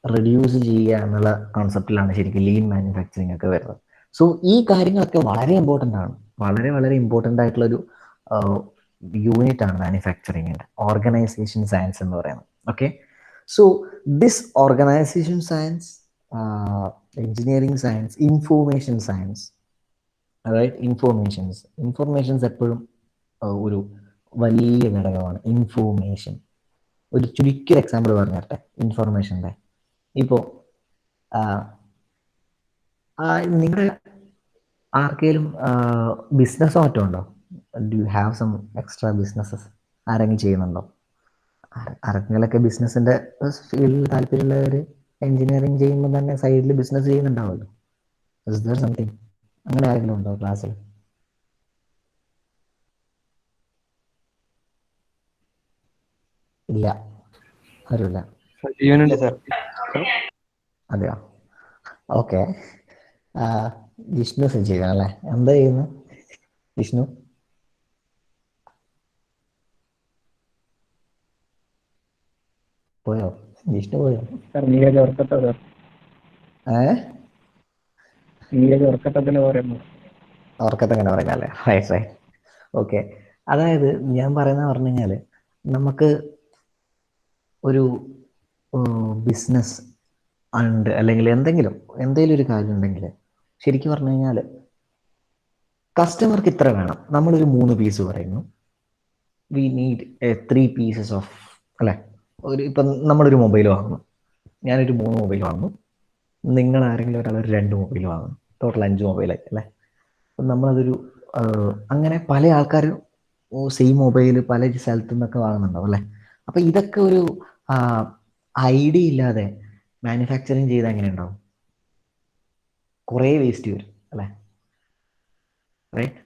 റിഡ്യൂസ് ചെയ്യുക എന്നുള്ള കോൺസെപ്റ്റിലാണ് ശരിക്കും ലീൻ മാനുഫാക്ചറിങ് ഒക്കെ വരുന്നത്. സോ ഈ കാര്യങ്ങളൊക്കെ വളരെ ഇമ്പോർട്ടൻ്റ് ആണ്, വളരെ വളരെ ഇമ്പോർട്ടൻ്റ് ആയിട്ടുള്ളൊരു യൂണിറ്റ് ആണ് മാനുഫാക്ചറിങ്ങിൻ്റെ ഓർഗനൈസേഷൻ സയൻസ് എന്ന് പറയുന്നത്. Okay, so this organisation science, engineering science, information science, അതായത് ഇൻഫോർമേഷൻസ് എപ്പോഴും ഒരു വലിയ ഘടകമാണ്. ഇൻഫോർമേഷൻ, ഒരു ചുരുക്കിയൊരു എക്സാമ്പിൾ പറഞ്ഞിട്ടെ ഇൻഫോർമേഷൻ്റെ. ഇപ്പോൾ നിങ്ങളുടെ ആർക്കെങ്കിലും ബിസിനസ്സോ മറ്റോ ഉണ്ടോ? Do you have some extra businesses? ആരെങ്കിലും ചെയ്യുന്നുണ്ടോ? ആരെങ്കിലൊക്കെ ബിസിനസ്സിൻ്റെ ഫീൽഡിൽ താല്പര്യമുള്ളവർ എഞ്ചിനീയറിങ് ചെയ്യുമ്പോൾ തന്നെ സൈഡിൽ ബിസിനസ് ചെയ്യുന്നുണ്ടാവുമല്ലോ. Is there something? അങ്ങനെ ആരെങ്കിലും ഉണ്ടോ ക്ലാസ്സിൽ? ഇല്ല, ആരുമില്ല. അതെയോ? ഓക്കെ, വിഷ്ണു സജീവൻ അല്ലേ? എന്താ ചെയ്യുന്നു വിഷ്ണു? പോയോ? ജിഷ്ണു പോയോ? ಸರ್ ನೀವೇ ಹೊರ್ಕತ್ತದ നീയേ ഉറക്കത്തന്നെ പറയുന്നു. അവർക്കത് അങ്ങനെ പറയുന്നല്ലേ? Right right. ഓക്കെ, അതായത് ഞാൻ പറയുന്നത് പറഞ്ഞു കഴിഞ്ഞാൽ നമുക്ക് ഒരു ബിസിനസ് ഉണ്ട്, അല്ലെങ്കിൽ എന്തെങ്കിലും ഒരു കാര്യം ഉണ്ടെങ്കിൽ ശരിക്കും പറഞ്ഞു കഴിഞ്ഞാൽ കസ്റ്റമർക്ക് ഇത്ര വേണം. നമ്മളൊരു 3 പീസ് പറയുന്നു, വി നീഡ് 3 പീസസ് ഓഫ്, അല്ലേ? ഇപ്പം നമ്മളൊരു മൊബൈൽ വാങ്ങുന്നു, ഞാനൊരു 3 മൊബൈൽ വാങ്ങുന്നു, നിങ്ങൾ ആരെങ്കിലും ഒരാൾ ഒരു 2 മൊബൈൽ വാങ്ങുന്നു, ടോട്ടൽ 5 മൊബൈലായി അല്ലേ? അപ്പം നമ്മളതൊരു അങ്ങനെ പല ആൾക്കാരും സെയിം മൊബൈൽ പല സ്ഥലത്തു നിന്നൊക്കെ വാങ്ങുന്നുണ്ടാവും അല്ലേ? അപ്പം ഇതൊക്കെ ഒരു ഐഡിയ ഇല്ലാതെ മാനുഫാക്ചറിങ് ചെയ്ത് എങ്ങനെ ഉണ്ടാവും? കുറേ വേസ്റ്റ് വരും അല്ലേ? റൈറ്റ്.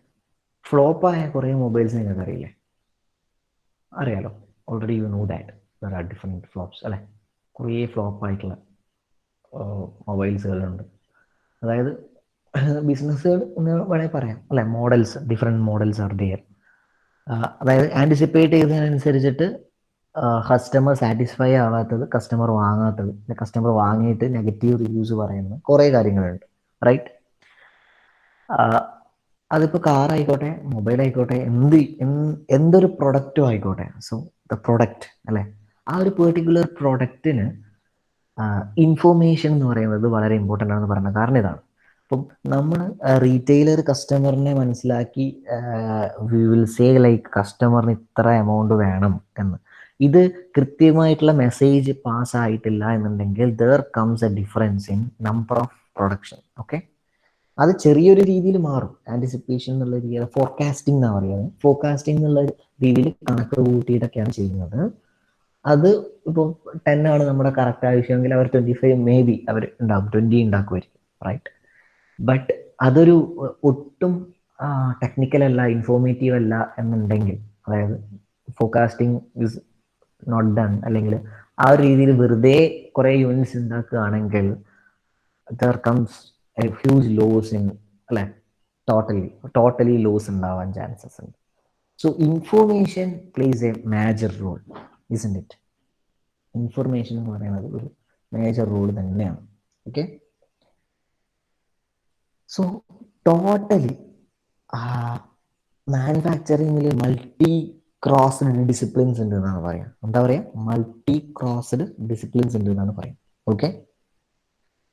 ഫ്ലോപ്പായ കുറേ മൊബൈൽസ് നിങ്ങൾക്ക് അറിയില്ലേ? അറിയാലോ, already U know that there are different flops അല്ലേ? കുറേ ഫ്ലോപ്പായിട്ടുള്ള മൊബൈൽസുകളുണ്ട്. അതായത് ബിസിനസ്സുകൾ എന്ന് വേണമെങ്കിൽ പറയാം അല്ലേ? Models, different models are there. അതായത് ആൻറ്റിസിപ്പേറ്റ് ചെയ്തതിനനുസരിച്ചിട്ട് കസ്റ്റമർ സാറ്റിസ്ഫൈ ആവാത്തത്, കസ്റ്റമർ വാങ്ങാത്തത്, കസ്റ്റമർ വാങ്ങിയിട്ട് നെഗറ്റീവ് റിവ്യൂസ് പറയുന്നത് കുറേ കാര്യങ്ങളുണ്ട്. റൈറ്റ്. അതിപ്പോൾ കാർ ആയിക്കോട്ടെ, മൊബൈൽ ആയിക്കോട്ടെ, എന്തൊരു പ്രൊഡക്റ്റും ആയിക്കോട്ടെ. സോ ദ പ്രൊഡക്റ്റ് അല്ലേ, ആ ഒരു പെർട്ടിക്കുലർ പ്രൊഡക്റ്റിന് ഇൻഫോർമേഷൻ എന്ന് പറയുന്നത് വളരെ ഇമ്പോർട്ടൻ്റ് ആണെന്ന് പറയുന്നത് കാരണം ഇതാണ്. അപ്പം നമ്മൾ റീറ്റെയിലർ കസ്റ്റമറിനെ മനസ്സിലാക്കി വി വിൽ സേ ലൈക്ക് കസ്റ്റമറിന് ഇത്ര എമൗണ്ട് വേണം എന്ന്. ഇത് കൃത്യമായിട്ടുള്ള മെസ്സേജ് പാസ് ആയിട്ടില്ല എന്നുണ്ടെങ്കിൽ there comes A difference in number of production. Okay, അത് ചെറിയൊരു രീതിയിൽ മാറും. ആൻറ്റിസിപ്പേഷൻ എന്നുള്ള രീതിയിൽ ഫോർകാസ്റ്റിംഗ് എന്നാണ് പറയുന്നത്. ഫോർകാസ്റ്റിംഗ് എന്നുള്ള രീതിയിൽ കണക്ക് കൂട്ടിയിട്ടൊക്കെയാണ് ചെയ്യുന്നത്. അത് ഇപ്പോൾ 10 ആണ് നമ്മുടെ കറക്റ്റ് ആവശ്യമെങ്കിൽ അവർ 25 മേ ബി അവർ ഉണ്ടാകും, 20 ഉണ്ടാക്കുമായിരിക്കും. റൈറ്റ്. ബട്ട് അതൊരു ഒട്ടും ടെക്നിക്കൽ അല്ല, ഇൻഫോർമേറ്റീവ് അല്ല എന്നുണ്ടെങ്കിൽ, അതായത് ഫോർകാസ്റ്റിംഗ് ഇസ് നോട്ട് ഡൺ, അല്ലെങ്കിൽ ആ ഒരു രീതിയിൽ വെറുതെ കുറേ യൂണിറ്റ്സ് ഉണ്ടാക്കുകയാണെങ്കിൽ there comes a huge loss in, അല്ലേ? ടോട്ടലി ലോസ് ഉണ്ടാവാൻ ചാൻസസ് ഉണ്ട്. So information plays a major role, isn't it? Information എന്ന് പറയുന്നത് ഒരു മേജർ റോൾ തന്നെയാണ്. ഓക്കെ, സോ ടോട്ടലി മാനുഫാക്ചറിങ്ങിൽ മൾട്ടി ക്രോസ്ഡ് ഡിസിപ്ലിൻസ് ഉണ്ട് എന്നാണ് പറയാം. എന്താ പറയുക? മൾട്ടി ക്രോസ്ഡ് ഡിസിപ്ലിൻസ് ഉണ്ട് എന്നാണ് പറയാം. ഓക്കെ,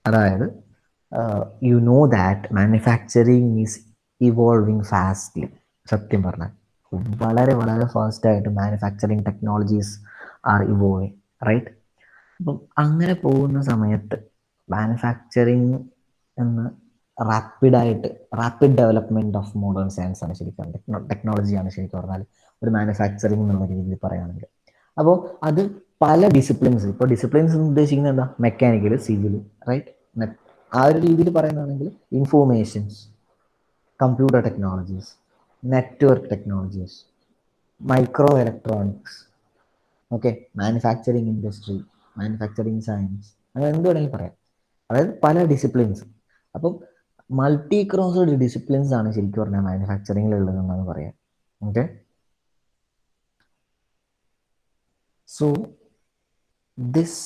അതായത് you know that manufacturing is evolving fastly. സത്യം പറഞ്ഞാൽ വളരെ വളരെ ഫാസ്റ്റായിട്ട് manufacturing technologies are evolving. Right. അപ്പം അങ്ങനെ പോകുന്ന സമയത്ത് മാനുഫാക്ചറിങ് എന്ന് rapid development of modern science ആണ് ശരിക്കും, ടെക്നോളജിയാണ് ശരിക്കും പറഞ്ഞാൽ ഒരു മാനുഫാക്ചറിങ് എന്നുള്ള രീതിയിൽ പറയുകയാണെങ്കിൽ. അപ്പോൾ അത് പല ഡിസിപ്ലിൻസ്, ഇപ്പോൾ ഡിസിപ്ലിൻസ് എന്ന് ഉദ്ദേശിക്കുന്നത് എന്താ? Mechanical, civil, right. ആ ഒരു രീതിയിൽ പറയുന്നതാണെങ്കിൽ informations, computer technologies, network technologies, micro electronics, okay, manufacturing industry, manufacturing science, അങ്ങനെ എന്ത് വേണമെങ്കിലും പറയാം. അതായത് പല ഡിസിപ്ലിൻസ്. അപ്പം മൾട്ടി ക്രോസ്ഡ് ഡിസിപ്ലിൻസ് ആണ് ശരിക്കും പറഞ്ഞാൽ മാനുഫാക്ചറിങ്ങിലുള്ളതെന്നാണ് പറയാം. Okay, so this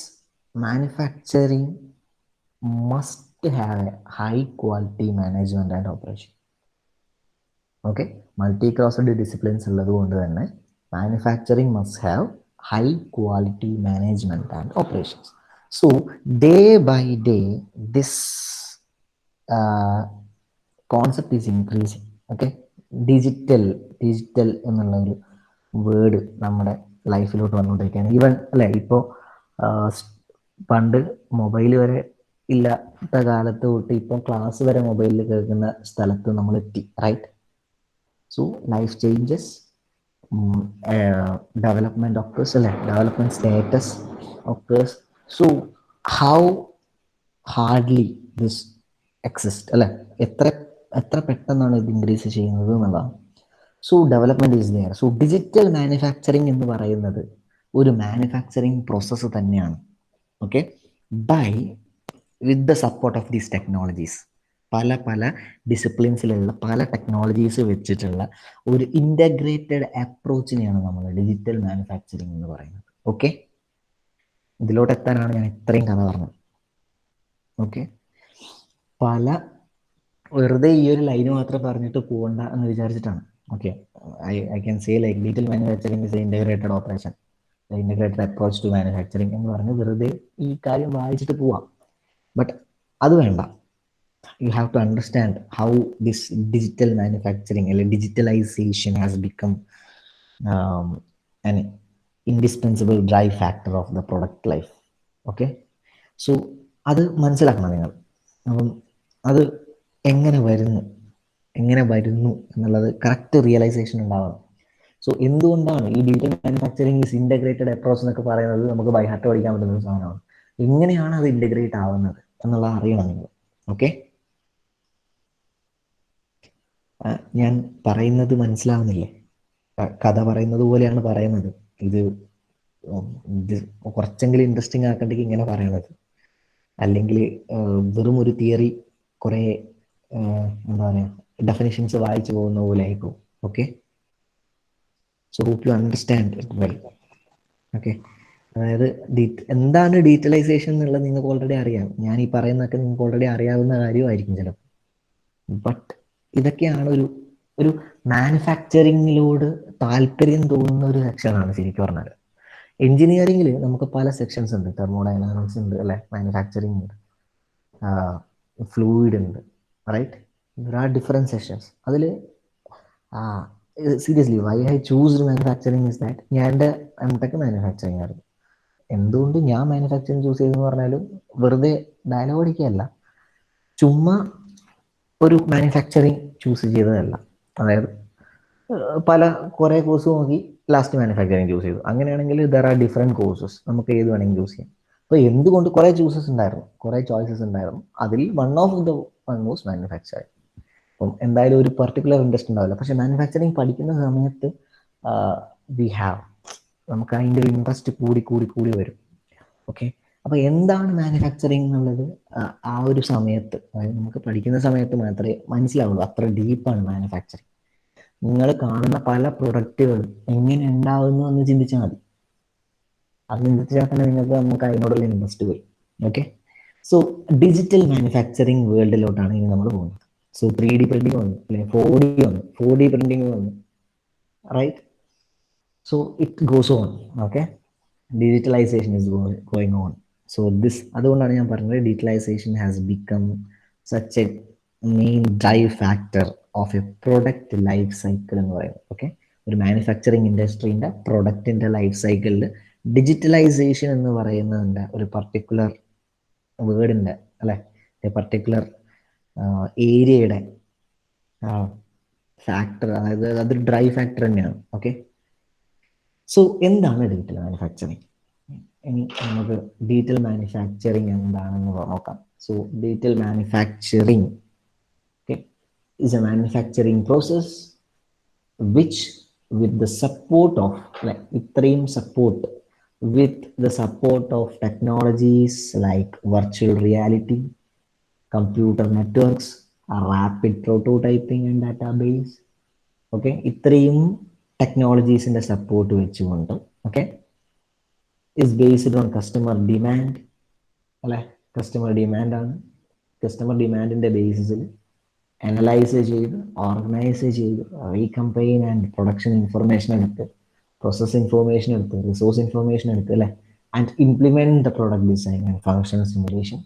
manufacturing must have a high quality management and operation. Okay, multi crossed disciplines ഉള്ളത് കൊണ്ട് തന്നെ manufacturing must have high quality management and operations. So day by day this concept is increasing. Okay, digital എന്നുള്ള ഒരു word നമ്മുടെ ലൈഫിലോട്ട് വന്നുകൊണ്ടിരിക്കുകയാണ്. Even അല്ലേ, ഇപ്പോൾ പണ്ട് മൊബൈൽ വരെ ഇല്ലാത്ത കാലത്ത് തൊട്ട് ഇപ്പോൾ ക്ലാസ് വരെ മൊബൈലിൽ കേൾക്കുന്ന സ്ഥലത്ത് നമ്മൾ എത്തി. Right. So life changes, development occurs അല്ലേ, development status occurs. So how hardly this exist അല്ലേ, എത്ര പെട്ടെന്നാണ് ഇത് ഇൻക്രീസ് ചെയ്യുന്നത് എന്നുള്ളതാണ്. So development is there. So digital manufacturing എന്ന് പറയുന്നത് ഒരു മാനുഫാക്ചറിങ് പ്രോസസ്സ് തന്നെയാണ്. Okay, with the support of these technologies, പല ഡിസിപ്ലിൻസിലുള്ള പല ടെക്നോളജീസ് വെച്ചിട്ടുള്ള ഒരു ഇൻ്റഗ്രേറ്റഡ് അപ്രോച്ചിനെയാണ് നമ്മൾ ഡിജിറ്റൽ മാനുഫാക്ചറിങ് എന്ന് പറയുന്നത്. ഓക്കെ, ഇതിലോട്ട് എത്താനാണ് ഞാൻ ഇത്രയും കഥ പറഞ്ഞത്. ഓക്കെ, പല വെറുതെ ഈ ഒരു ലൈന് മാത്രം പറഞ്ഞിട്ട് പോകണ്ട എന്ന് വിചാരിച്ചിട്ടാണ്. Okay, I can say like detail manufacturing is integrated operation, integrated approach to manufacturing എന്ന് പറഞ്ഞ് വെറുതെ ഈ കാര്യം വായിച്ചിട്ട് പോവാം. ബട്ട് അത് വേണ്ട. You have to understand how this digital manufacturing or digitalization has become an indispensable drive factor of the product life. Okay, so അത് മനസ്സിലാക്കണം നിങ്ങൾ. അപ്പം അത് എങ്ങനെ വരുന്നു എന്നുള്ളത് കറക്റ്റ് റിയലൈസേഷൻ ഉണ്ടാവണം. സോ എന്തുകൊണ്ടാണ് ഈ digital manufacturing is integrated approach എന്നൊക്കെ പറയുന്നത് നമുക്ക് ബൈ ഹാർട്ട് പഠിക്കാൻ പറ്റുന്ന ഒരു സാധനമാണ്. എങ്ങനെയാണ് അത് ഇൻ്റഗ്രേറ്റ് ആവുന്നത് എന്നുള്ളത് അറിയണം നിങ്ങൾ. ഓക്കെ, ഞാൻ പറയുന്നത് മനസ്സിലാവുന്നില്ലേ? കഥ പറയുന്നത് പോലെയാണ് പറയുന്നത്. ഇത് കുറച്ചെങ്കിലും ഇൻട്രസ്റ്റിംഗ് ആക്കണ്ടെങ്കിൽ ഇങ്ങനെ പറയണത്, അല്ലെങ്കിൽ വെറും ഒരു തിയറി കുറേ എന്താ പറയുക ഡെഫിനിഷൻസ് വായിച്ചു പോകുന്ന പോലെ ആയിപ്പോ. Okay, so hope you understand it well. Okay, അതായത് എന്താണ് ഡീറ്റലൈസേഷൻ എന്നുള്ളത് നിങ്ങൾക്ക് ഓൾറെഡി അറിയാം. ഞാൻ ഈ പറയുന്നതൊക്കെ നിങ്ങൾക്ക് ഓൾറെഡി അറിയാവുന്ന കാര്യമായിരിക്കും ചിലപ്പോൾ. ബട്ട് ഇതൊക്കെയാണ് ഒരു മാനുഫാക്ചറിങ്ങിലോട് താല്പര്യം തോന്നുന്ന ഒരു സെക്ഷനാണ് ശരിക്കും പറഞ്ഞാൽ. എഞ്ചിനീയറിംഗിൽ നമുക്ക് പല സെക്ഷൻസ് ഉണ്ട്. തെർമോഡൈനാമിക്സ് ഉണ്ട് അല്ലെ, മാനുഫാക്ചറിങ് ഉണ്ട്, ഫ്ലൂയിഡ് ഉണ്ട്, right? There are different sections. അതിൽ seriously why I choosed manufacturing is that ഞാൻ എൻ്റെ എംടെക് മാനുഫാക്ചറിങ് ആയിരുന്നു. എന്തുകൊണ്ട് ഞാൻ മാനുഫാക്ചറിങ് ചൂസ് ചെയ്തെന്ന് പറഞ്ഞാലും വെറുതെ ഡയലോഗ് അടിക്കുകയല്ല, ചുമ്മാ ഒരു മാനുഫാക്ചറിങ് ചൂസ് ചെയ്തതല്ല. അതായത് കുറേ കോഴ്സ് നോക്കി ലാസ്റ്റ് മാനുഫാക്ചറിങ് ചൂസ് ചെയ്തു. അങ്ങനെയാണെങ്കിൽ ദർ ആർ ഡിഫറെൻറ്റ് കോഴ്സസ്, നമുക്ക് ഏത് വേണമെങ്കിൽ ചൂസ് ചെയ്യാം. അപ്പോൾ എന്തുകൊണ്ട് കുറേ ചോയ്സസ് ഉണ്ടായിരുന്നു. അതിൽ വൺ വാസ് മാനുഫാക്ചറിങ്. അപ്പം എന്തായാലും ഒരു പർട്ടിക്കുലർ ഇൻട്രസ്റ്റ് ഉണ്ടാവില്ല. പക്ഷെ മാനുഫാക്ചറിങ് പഠിക്കുന്ന സമയത്ത് നമുക്ക് അതിൻ്റെ ഒരു ഇൻട്രസ്റ്റ് കൂടി വരും. ഓക്കെ, അപ്പോൾ എന്താണ് മാനുഫാക്ചറിങ് എന്നുള്ളത് ആ ഒരു സമയത്ത്, അതായത് നമുക്ക് പഠിക്കുന്ന സമയത്ത് മാത്രമേ മനസ്സിലാവുള്ളൂ. അത്ര ഡീപ്പാണ് മാനുഫാക്ചറിങ്. നിങ്ങൾ കാണുന്ന പല പ്രൊഡക്റ്റുകളും എങ്ങനെ ഉണ്ടാവുന്നു എന്ന് ചിന്തിച്ചാൽ മതി. അത് ചിന്തിച്ചാൽ തന്നെ നമുക്ക് അതിനോടുള്ള ഇൻട്രസ്റ്റ് പോയി. ഓക്കെ, സോ ഡിജിറ്റൽ മാനുഫാക്ചറിങ് വേൾഡിലോട്ടാണ് ഇനി നമ്മൾ പോകുന്നത്. സോ 3D പ്രിന്റിങ് വന്നു, അല്ലെങ്കിൽ 4D പ്രിന്റിങ് വന്നു, right? So it goes on. Okay, digitalization is going on. So അതുകൊണ്ടാണ് ഞാൻ പറഞ്ഞത് digitalization has become such a main drive factor of a product life cycle എന്ന് പറയുന്നത്. ഓക്കെ, ഒരു മാനുഫാക്ചറിങ് ഇൻഡസ്ട്രീൻ്റെ പ്രൊഡക്റ്റിൻ്റെ ലൈഫ് സൈക്കിളിൽ ഡിജിറ്റലൈസേഷൻ എന്ന് പറയുന്നതിൻ്റെ ഒരു പർട്ടിക്കുലർ വേർഡിൻ്റെ അല്ലെ, പർട്ടിക്കുലർ ഏരിയയുടെ ഫാക്ടർ, അതായത് അതൊരു ഡ്രൈവ് ഫാക്ടർ തന്നെയാണ്. ഓക്കെ, സോ എന്താണ് ഡിജിറ്റൽ മാനുഫാക്ചറിങ്? ഇനി നമുക്ക് ഡിജിറ്റൽ മാനുഫാക്ചറിങ് എന്താണെന്ന് നോക്കാം. So digital manufacturing is a manufacturing process which with the support of with the support of technologies like virtual reality, computer networks, rapid prototyping and database. Okay, ഇത്രയും ടെക്നോളജീസിന്റെ support വെച്ചുകൊണ്ട് okay is based on customer demand അല്ലെ, customer ഡിമാൻഡാണ്. Customer ഡിമാൻഡിന്റെ ബേസിസിൽ analyse ചെയ്ത്, organise ചെയ്ത്, recombine and production information എടുത്ത്, പ്രോസസ് ഇൻഫർമേഷൻ എടുത്ത്, റിസോഴ്സ് ഇൻഫർമേഷൻ എടുത്ത് അല്ലെ, and implement the product design and function simulation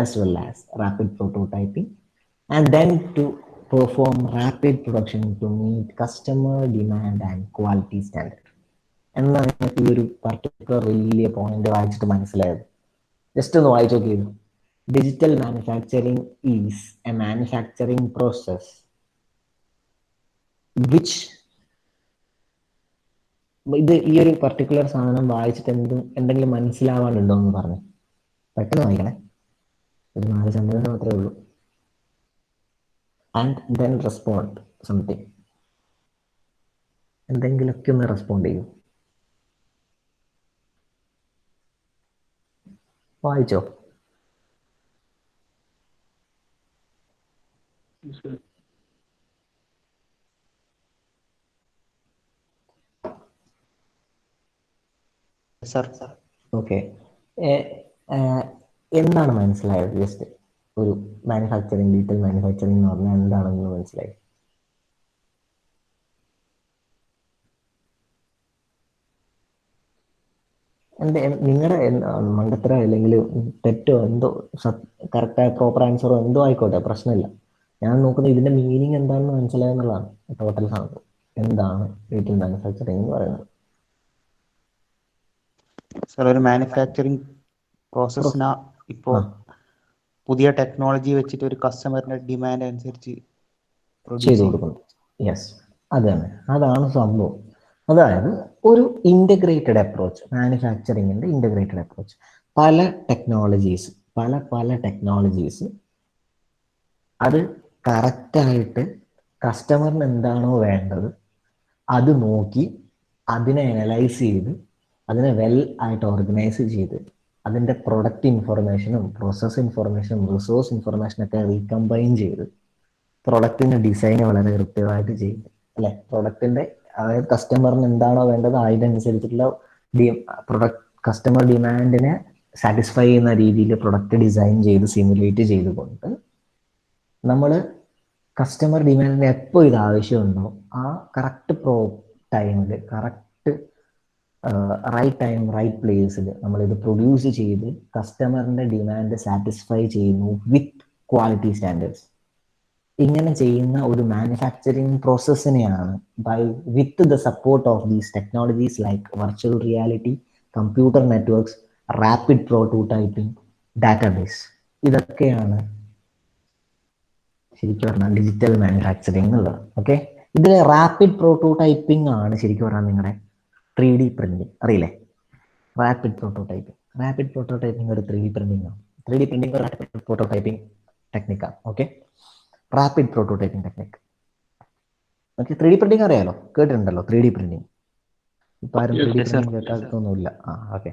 as well as rapid prototyping and then to perform rapid production to meet customer demand and quality standard. എന്നാണ് എനിക്ക് ഈ ഒരു particular വലിയ point വായിച്ചിട്ട് മനസ്സിലായത്. ജസ്റ്റ് ഒന്ന് വായിച്ചു നോക്കിയിരുന്നു. Digital manufacturing is a manufacturing process which ഈ ഒരു പർട്ടിക്കുലർ സാധനം വായിച്ചിട്ട് എന്തെങ്കിലും മനസ്സിലാവാനുണ്ടോ എന്ന് പറഞ്ഞു. പെട്ടെന്ന് വായിക്കണേ, ഒരു 4 സെന്റൻസ് മാത്രമേ ഉള്ളൂ. ആൻഡ് ദെൻ റെസ്പോണ്ട് സംതിങ്, എന്തെങ്കിലുമൊക്കെ ഒന്ന് റെസ്പോണ്ട് ചെയ്യൂ. വായിച്ചോ? സർ ഓക്കെ, എന്താണ് മനസ്സിലായത്? ജസ്റ്റ് ഒരു മാനുഫാക്ചറിങ്, ഡീറ്റെയിൽ മാനുഫാക്ചറിങ് എന്ന് പറഞ്ഞാൽ എന്താണെന്ന് മനസ്സിലായി? നിങ്ങളുടെ മണ്ടത്തരോ അല്ലെങ്കിൽ തെറ്റോ എന്തോ കറക്റ്റായ പ്രോപ്പർ ആൻസറോ എന്തോ ആയിക്കോട്ടെ, പ്രശ്നമില്ല. ഞാൻ നോക്കുന്നത് ഇതിന്റെ മീനിങ് എന്താണെന്ന് മനസ്സിലായെന്നുള്ളതാണ്. ടോട്ടൽ സംഭവം എന്താണ് ഡീറ്റെയിൽ മാനുഫാക്ചറിങ് എന്ന് പറയുന്നത്? സാർ, ഒരു മാനുഫാക്ചറിങ് പ്രോസസ്സിന ഇപ്പോൾ പുതിയ ടെക്നോളജി വെച്ചിട്ട് ഒരു കസ്റ്റമറിന്റെ ഡിമാൻഡ് അനുസരിച്ച് ചെയ്തു കൊടുക്കുന്നു. യെസ്, അത് തന്നെ, അതാണ് സംഭവം. അതായത് ഒരു ഇൻ്റഗ്രേറ്റഡ് അപ്രോച്ച്, മാനുഫാക്ചറിങ്ങിൻ്റെ ഇൻ്റഗ്രേറ്റഡ് അപ്രോച്ച്. പല ടെക്നോളജീസ് അത് കറക്റ്റായിട്ട് കസ്റ്റമറിന് എന്താണോ വേണ്ടത് അത് നോക്കി അതിനെ അനലൈസ് ചെയ്ത് അതിനെ വെൽ ആയിട്ട് ഓർഗനൈസ് ചെയ്ത് അതിൻ്റെ പ്രൊഡക്റ്റ് ഇൻഫർമേഷനും പ്രോസസ് ഇൻഫർമേഷനും റിസോഴ്സ് ഇൻഫർമേഷനൊക്കെ റീകമ്പൈൻ ചെയ്ത് പ്രൊഡക്റ്റിൻ്റെ ഡിസൈൻ വളരെ കൃത്യമായിട്ട് ചെയ്ത്, അല്ലെ, പ്രൊഡക്റ്റിൻ്റെ അതായത് കസ്റ്റമറിന് എന്താണോ വേണ്ടത് അതിനനുസരിച്ചിട്ടുള്ള പ്രൊഡക്റ്റ് കസ്റ്റമർ ഡിമാൻഡിനെ സാറ്റിസ്ഫൈ ചെയ്യുന്ന രീതിയിൽ പ്രൊഡക്റ്റ് ഡിസൈൻ ചെയ്ത് സിമുലേറ്റ് ചെയ്തുകൊണ്ട് നമ്മൾ കസ്റ്റമർ ഡിമാൻഡിന് എപ്പോൾ ഇത് ആവശ്യമുണ്ടോ ആ കറക്റ്റ് ടൈമിൽ കറക്റ്റ് റൈറ്റ് ടൈം റൈറ്റ് പ്ലേസിൽ നമ്മളിത് പ്രൊഡ്യൂസ് ചെയ്ത് കസ്റ്റമറിൻ്റെ ഡിമാൻഡ് സാറ്റിസ്ഫൈ ചെയ്യുന്നു വിത്ത് ക്വാളിറ്റി സ്റ്റാൻഡേർഡ്സ്. ഇങ്ങനെ ചെയ്യുന്ന ഒരു മാനുഫാക്ചറിങ് പ്രോസസ്സിനെയാണ് with the support of these technologies like virtual reality, computer networks, rapid prototyping, database, ഇതൊക്കെയാണ് ശരിക്കും പറഞ്ഞാൽ ഡിജിറ്റൽ മാനുഫാക്ചറിങ് എന്നുള്ളത്. ഓക്കെ, ഇതിൽ റാപ്പിഡ് പ്രോട്ടോടൈപ്പിംഗ് ആണ് ശരിക്കും പറഞ്ഞാൽ നിങ്ങളുടെ 3D പ്രിന്റിങ്, അറിയില്ലേ? റാപ്പിഡ് പ്രോട്ടോടൈപ്പിംഗ് ഒരു 3D പ്രിന്റിംഗ് ആണ്. 3D പ്രിന്റിംഗ് ഒരു റാപ്പിഡ് പ്രോട്ടോടൈപ്പിംഗ് ടെക്നിക്കാണ്. Okay, rapid prototyping technique. Okay, 3D printing അറിയാലോ, കേട്ടിട്ടുണ്ടല്ലോ 3D പ്രിന്റിംഗ്. ഇപ്പം ആരും 3D പ്രിന്റിംഗ് കേൾക്കാത്തൊന്നുമില്ല. ഓക്കെ,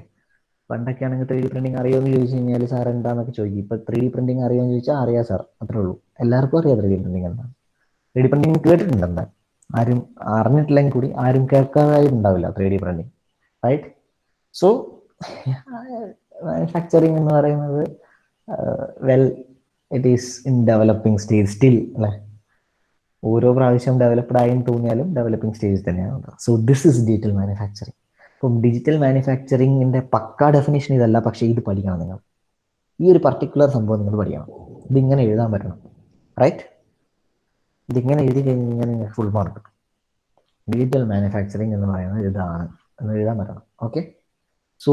പണ്ടൊക്കെ ആണെങ്കിൽ 3D പ്രിന്റിംഗ് അറിയുമെന്ന് ചോദിച്ചു കഴിഞ്ഞാൽ സാർ എന്താണെന്നൊക്കെ ചോദിക്കും. ഇപ്പം 3D പ്രിന്റിംഗ് അറിയുമെന്ന് ചോദിച്ചാൽ അറിയാം സാർ, അത്രേ ഉള്ളൂ. എല്ലാവർക്കും അറിയാം 3D പ്രിന്റിംഗ് എന്താണ്. 3D പ്രിന്റിംഗ് കേട്ടിട്ടുണ്ട് എന്താ, ആരും അറിഞ്ഞിട്ടില്ലെങ്കിൽ കൂടി ആരും കേൾക്കാതായിട്ടുണ്ടാവില്ല 3D printing, right? So manufacturing എന്ന് പറയുന്നത് well it is in developing stage still, അല്ലെ? ഓരോ പ്രാവശ്യം ഡെവലപ്ഡ് ആയി തോന്നിയാലും ഡെവലപ്പിംഗ് സ്റ്റേജ് തന്നെയാണ്. So this is digital manufacturing. അപ്പം ഡിജിറ്റൽ മാനുഫാക്ചറിങ്ങിന്റെ പക്കാ ഡെഫിനേഷൻ ഇതല്ല, പക്ഷേ ഇത് പഠിക്കണം നിങ്ങൾ. ഈ ഒരു പർട്ടിക്കുലർ സംഭവം നിങ്ങൾ പഠിക്കണം. ഇതിങ്ങനെ എഴുതാൻ പറ്റണം, റൈറ്റ്? ഇതിങ്ങനെ എഴുതി കഴിഞ്ഞാൽ നിങ്ങൾക്ക് ഫുൾ മാർക്ക് കിട്ടും. ഡിജിറ്റൽ മാനുഫാക്ചറിങ് എന്ന് പറയുന്നത് ഇതാണ് എന്ന് എഴുതാൻ പറ്റണം. ഓക്കെ, സോ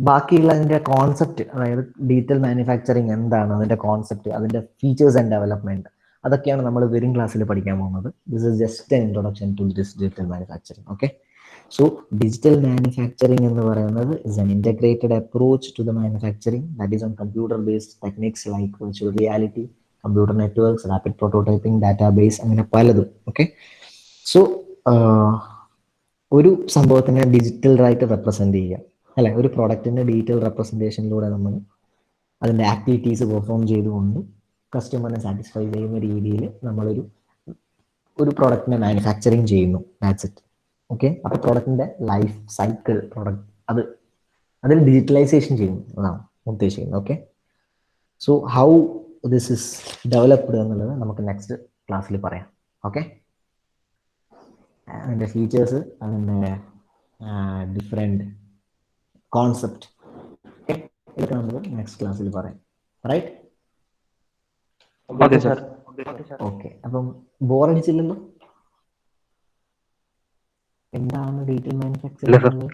ബാക്കിയുള്ള അതിൻ്റെ കോൺസെപ്റ്റ്, അതായത് ഡിജിറ്റൽ മാനുഫാക്ചറിങ് എന്താണ്, അതിൻ്റെ കോൺസെപ്റ്റ്, അതിൻ്റെ ഫീച്ചേഴ്സ് ആൻഡ് ഡെവലപ്മെന്റ്, അതൊക്കെയാണ് നമ്മൾ വരും ക്ലാസ്സിൽ പഠിക്കാൻ പോകുന്നത്. This is just an introduction to this digital manufacturing. Okay, so digital manufacturing എന്ന് പറയുന്നത് is an integrated approach to the manufacturing that is on computer based techniques like virtual reality, computer networks, rapid prototyping, database, അങ്ങനെ പലതും. Okay, so ഒരു സംഭവത്തിനെ ഡിജിറ്റലായിട്ട് represent ചെയ്യുക, അല്ലെ? ഒരു പ്രോഡക്റ്റിന്റെ detail റെപ്രസെന്റേഷനിലൂടെ നമ്മൾ അതിന്റെ ആക്ടിവിറ്റീസ് പെർഫോം ചെയ്തുകൊണ്ട് കസ്റ്റമറിനെ സാറ്റിസ്ഫൈ ചെയ്യുന്ന രീതിയിൽ നമ്മളൊരു പ്രോഡക്റ്റിനെ മാനുഫാക്ചറിങ് ചെയ്യുന്നു. That's it. ഓക്കെ, അപ്പോൾ പ്രോഡക്റ്റിന്റെ ലൈഫ് സൈക്കിൾ അതിൽ ഡിജിറ്റലൈസേഷൻ ചെയ്യുന്നു, അതാണ് ഉദ്ദേശിക്കുന്നത്. Okay, so how this is developed എന്നുള്ളത് നമുക്ക് നെക്സ്റ്റ് ക്ലാസ്സിൽ പറയാം. ഓക്കെ, അതിൻ്റെ ഫീച്ചേഴ്സ്, അതിൻ്റെ ഡിഫറെൻറ്റ് കോൺസെപ്റ്റ്, ഇതൊക്കെ നമുക്ക് നെക്സ്റ്റ് ക്ലാസ്സിൽ പറയാം, റൈറ്റ്? Okay sir. ഓക്കെ, അപ്പം ബോറടിച്ചില്ലല്ലോ? എന്താണ് ഡിജിറ്റൽ മാനുഫാക്ചറിംഗ്?